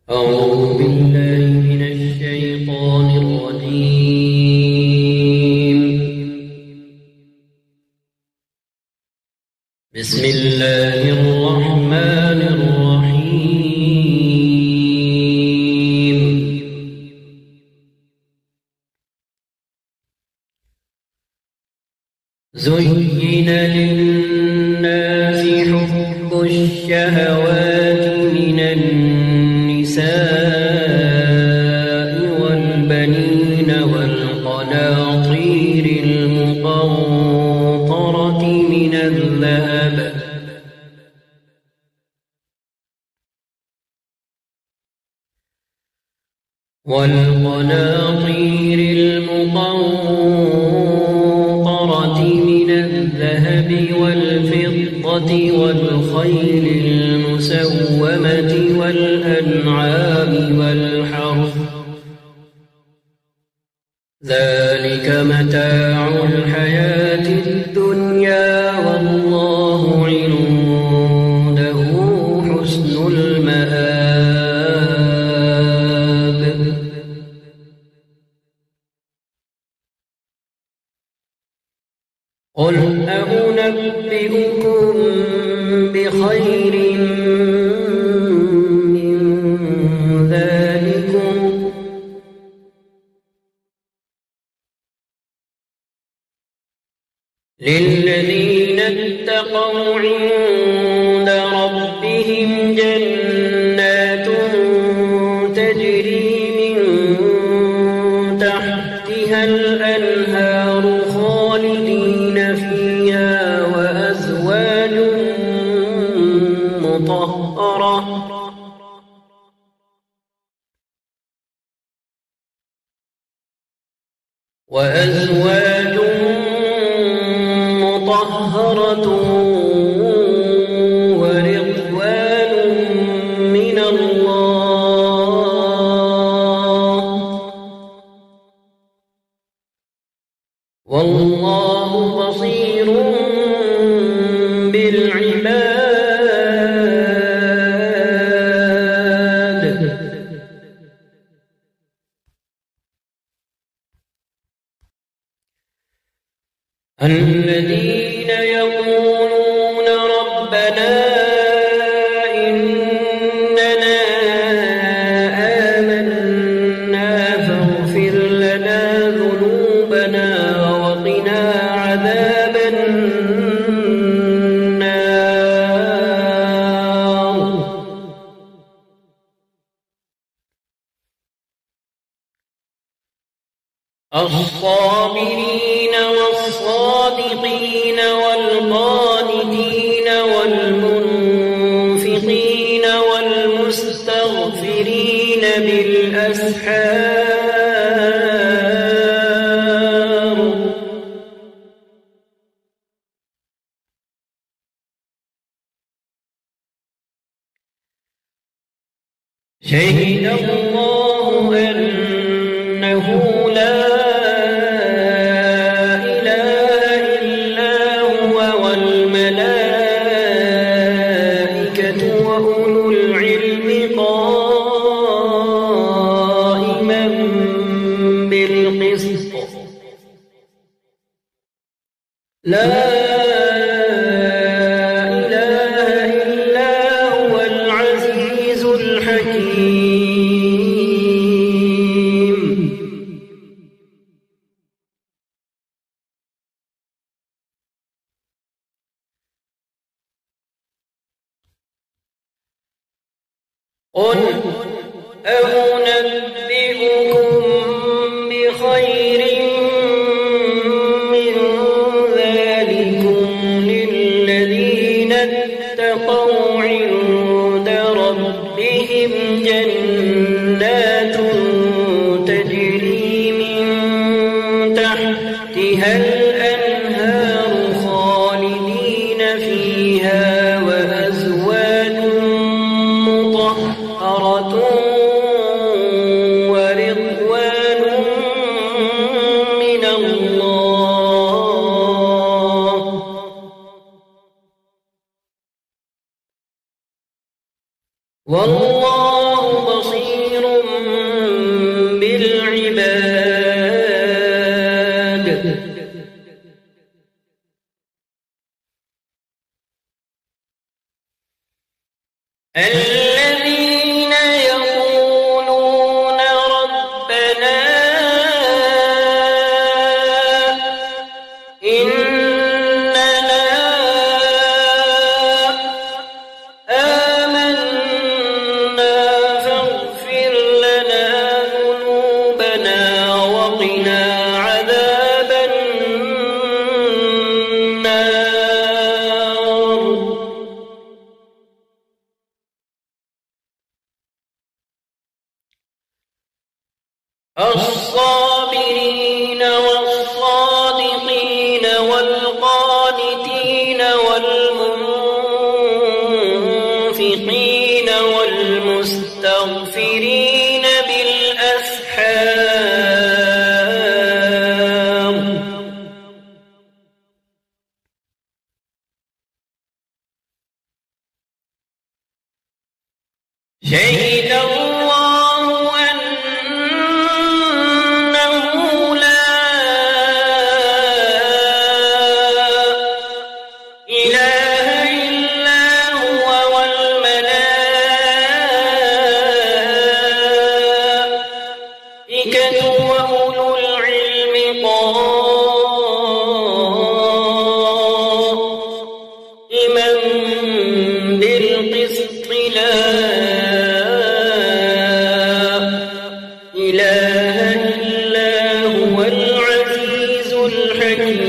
أعوذ بالله من الشيطان الرجيم. بسم الله الرحمن الرحيم. زين للناس حب الشهوات من النساء والبنين والقناطير المقنطرة من الذهب والفضة والخيل المسومة والأنعام والحرث، ذلك متاع الحياة الدنيا، والله عنده حسن المآب. قل أنبئكم بخير من ذلكم للذين اتقوا عند ربهم جنات تجري من تحتها الأنهار خالدين فيها، وأزواج مطهرة ورضوان من الله، والله بصير بالعباد. الذين يقولون ربنا إننا آمنا فاغفر لنا ذنوبنا وقنا عذاب النار. الصابرين والصادقين والقانتين والمنفقين والمستغفرين بالأسحار. شهد الله أنه لا وأولو العلم قائما بالقسط، لا إله إلا هو العزيز الحكيم. قل أنبئكم بخير من ذلكم للذين اتقوا عند ربهم جنات تجري من تحتها الأنهار خالدين فيها، وأزواج مطهرة ورضوان من الله، والله بصير الصابرين والصادقين والقانتين والمنفقين والمستغفرين بالأسحار شهد الله أنه لا إله إلا هو والملائكة وأولو العلم قائما بالقسط لا إله إلا هو العزيز الحكيم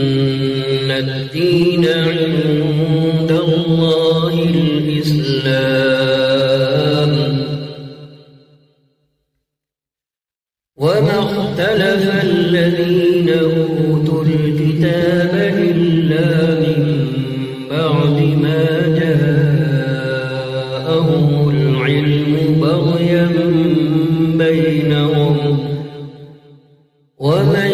إن الدين عند الله الإسلام وما اختلف الذين أوتوا الكتاب إلا من بعد ما جاءهم العلم بغيا بينهم ومن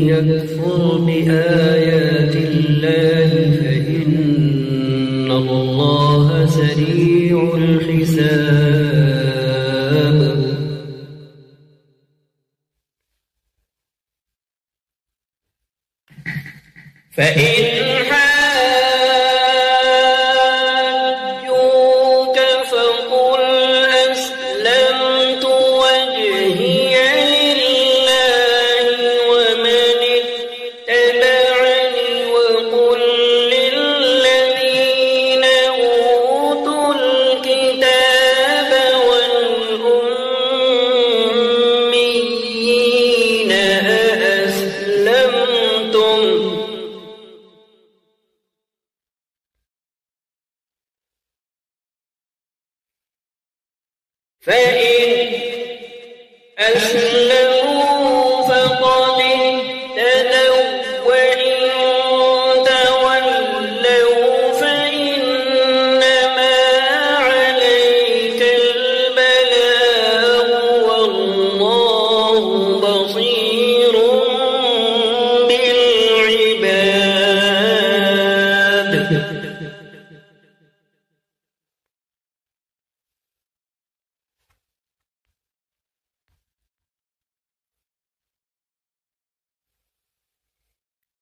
يكفر بآيات الله فإن الله سريع الحساب فإن حاجوك فقل أسلمت وجهي لله ومن اتبعني وقل للذين أوتوا الكتاب والأميين أأسلمتم فإن أسلموا فقد اهتدوا وإن تولوا فإنما عليك البلاغ والله بصير بالعباد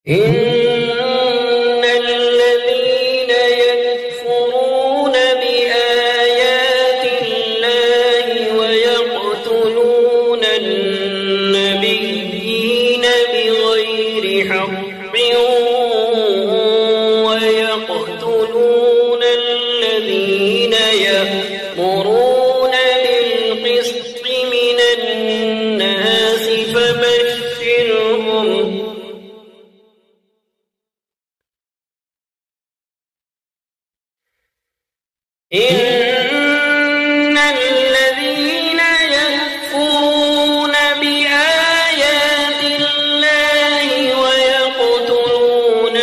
إن الذين يكفرون بآيات الله ويقتلون النبيين بغير حق ويقتلون الذين يأمرون بالقسط من الناس فبشرهم إن الذين يكفرون بآيات الله ويقتلون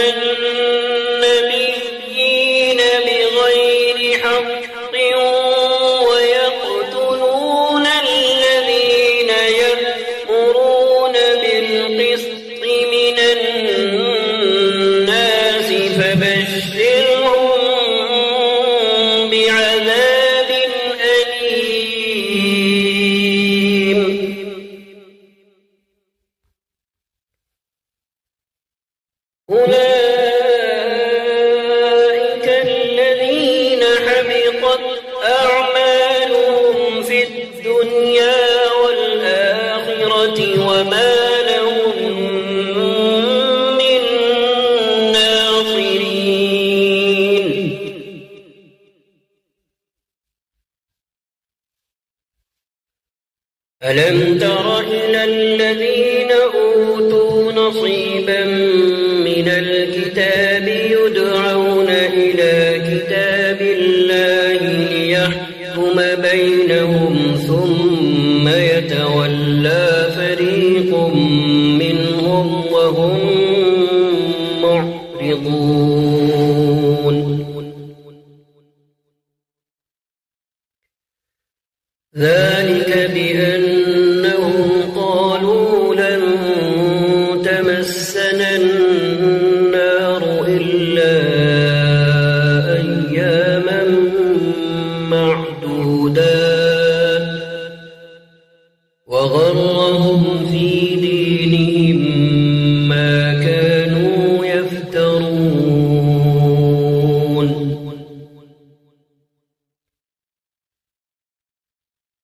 النبيين بغير حق ويقتلون الذين يأمرون بالقسط من الناس فبشرهم بعذاب أليم أولئك الذين حبطت أعمالهم في الدنيا والآخرة وما لهم من ناصرين ألم تر إلى الذين أوتوا نصيبا من الكتاب يدعون إلى كتاب الله ليحكم بينهم ثم يتولى فريق منهم وهم معرضون ذلك بأنهم قالوا لن تمسنا النار إلا أياما معدودات وغرهم في دينهم ما كانوا يفترون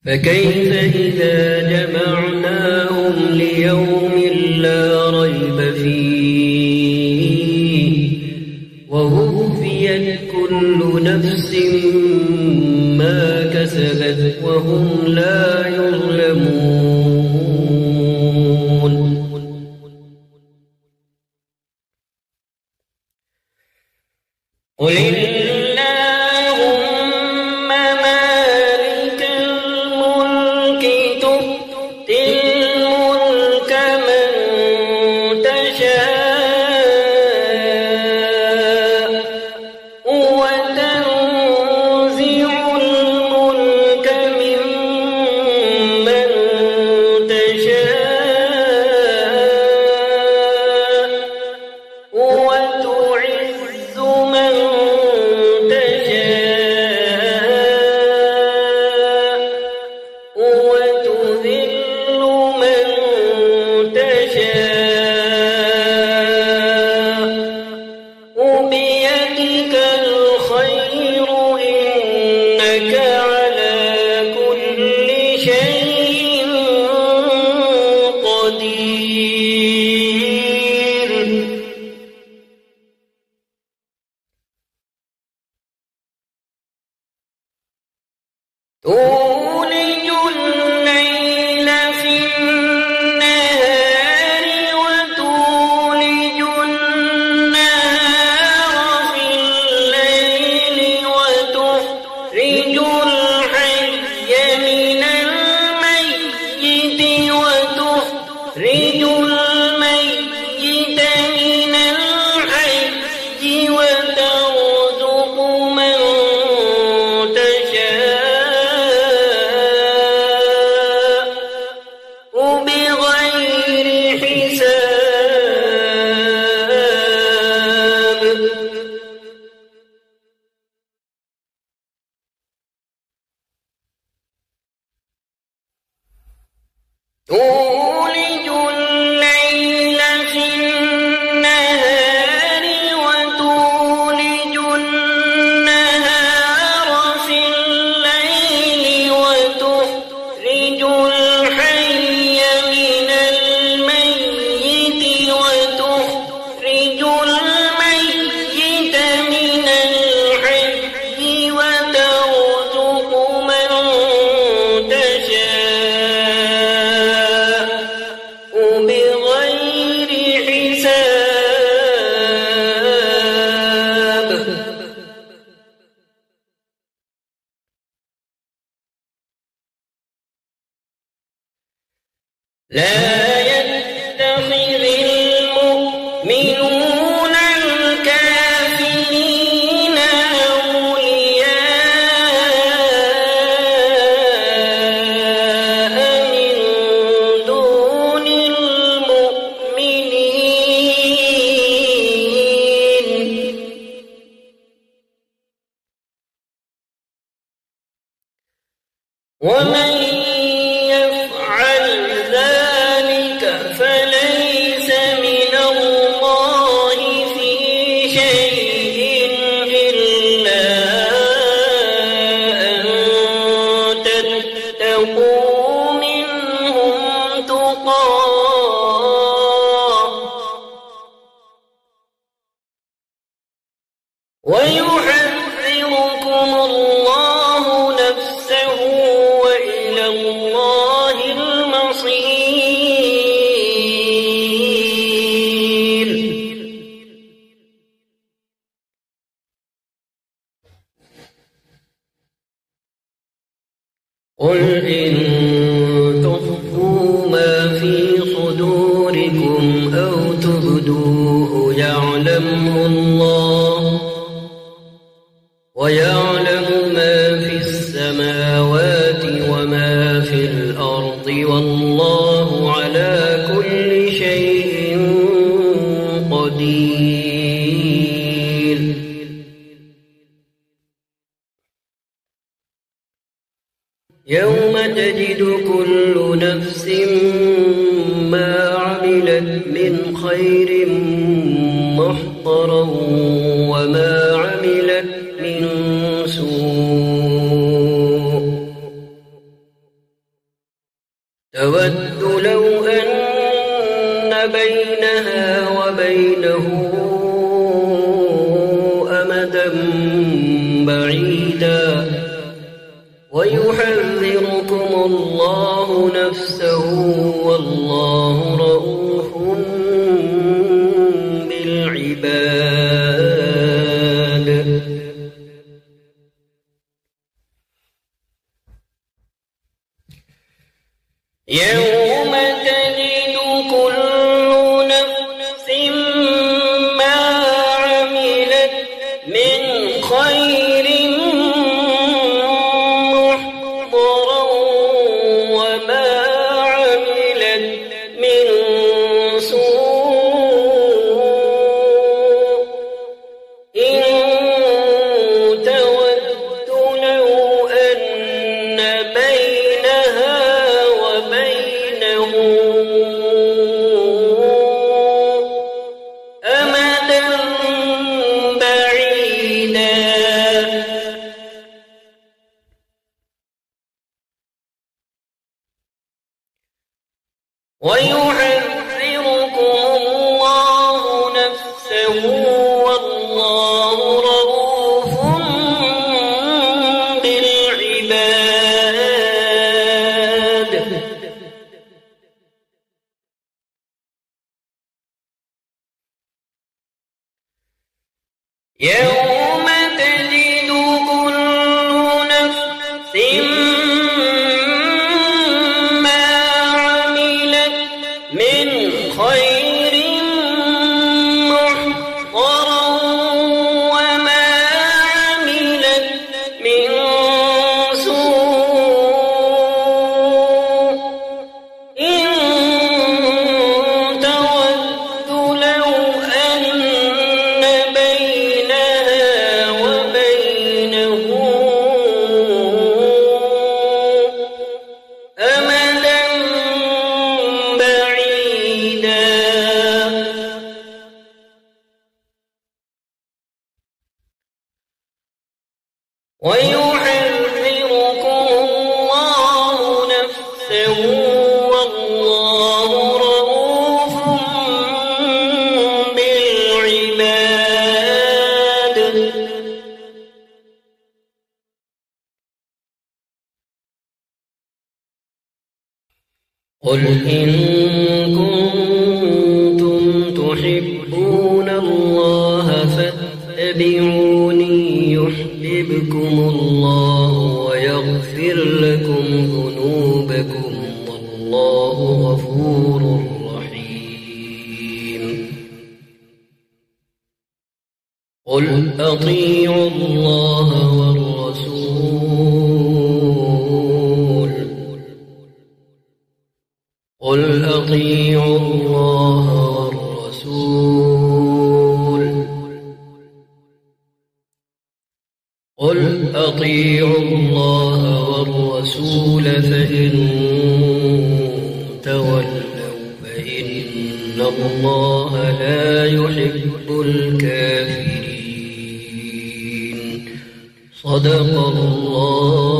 فكيف إذا جمعناهم ليوم لا ريب فيه ووفيت كل نفس ما كسبت وهم لا يظلمون قل اللهم مالك الملك تؤتي الملك من تشاء وتنزع الملك ممن تشاء وتعز من تشاء وتذل من تشاء بيدك الخير إنك على كل شيء قدير تولج الليل في النهار وتولج النهار في الليل وتخرج الحي من الميت وتخرج الميت من الحي وترزق من تشاء بغير حساب تولج الليل في النهار وتولج النهار في الليل وتخرج الحي من الميت وتخرج الميت من الحي وترزق من تشاء بغير حساب لا يتخذ المؤمنون الكافرين أولياء من دون المؤمنين ومن يفعل ذلك فليس من الله في شيء إلا أن تتقوا منهم تقاه ويحذركم الله نفسه وإلى الله المصير صدوركم أو تبدوه يعلمه الله ويعلم ما في السماوات وما في الأرض والله على كل شيء قدير. يوم تجد كل نفس ما عملت من خير محضرا وما عملت من سوء تود لو أن بينها وبينه أمدا بعيدا ويحذركم الله نفسه والله رؤوف بالعباد. يوم تجد كل نفس ما عملت من خير محضرا وما عملت من سوء إن تود لو أن بينها وبينه أمدا بعيدا ويحذركم الله نفسه والله رؤوف بالعباد. يوم تجد كل نفس ما عملت من خير محضرا وما عملت من سوء إن تود لو أن بينها وبينه أمدا بعيدا ويحذركم الله نفسه والله رؤوف بالعباد. قل إن كنتم تحبون الله فاتبعوني يحببكم الله ويغفر لكم ذنوبكم والله غفور رحيم. قل أطيعوا الله والرسول قل أطيعوا الله والرسول قل أطيعوا الله والرسول فإن تولوا فإن الله لا يحب الكافرين. صدق الله